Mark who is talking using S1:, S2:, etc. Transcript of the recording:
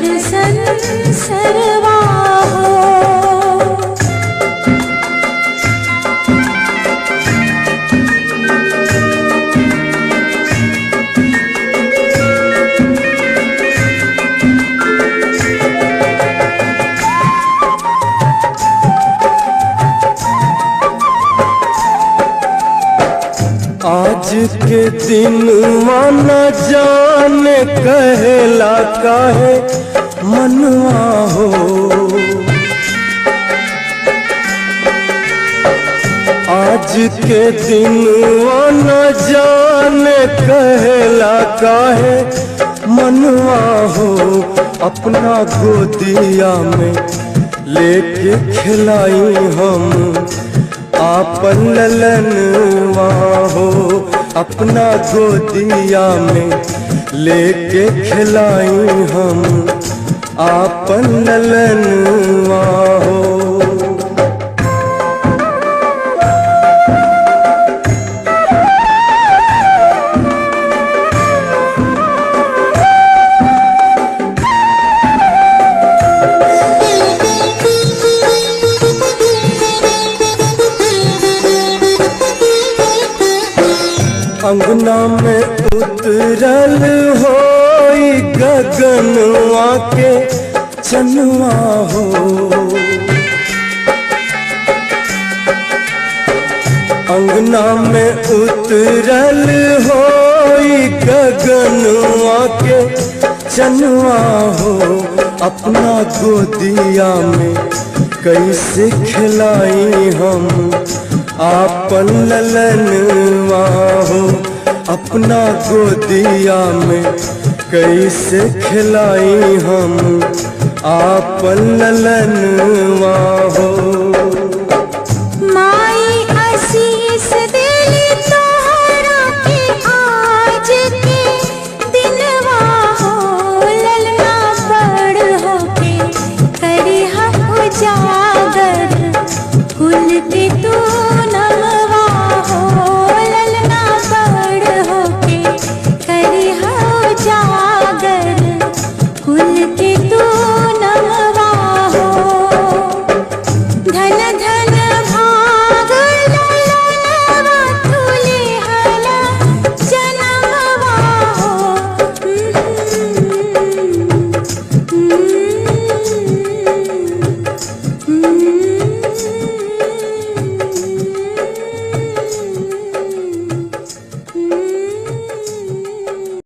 S1: दर्शन सरवा हो।
S2: आज के दिन माना जाने कहला काहे मनवा हो। आज के दिन माना जाने कहला काहे मनवा हो। अपना गोदिया में लेके खिलाई हम आपन ललनवा हो। अपना गोदिया में लेके खिलाई हम आपन ललनवा हो। अंगना में उतरल होई गगनवा के चनवा हो। अंगना में उतरल होई गगनवा के चनवा हो। अपना गोदिया में कैसे खिलाई हम आपन ललनवा हो। अपना गोदिया में कैसे खिलाई हम आपन ललनवा हो।
S1: माई असी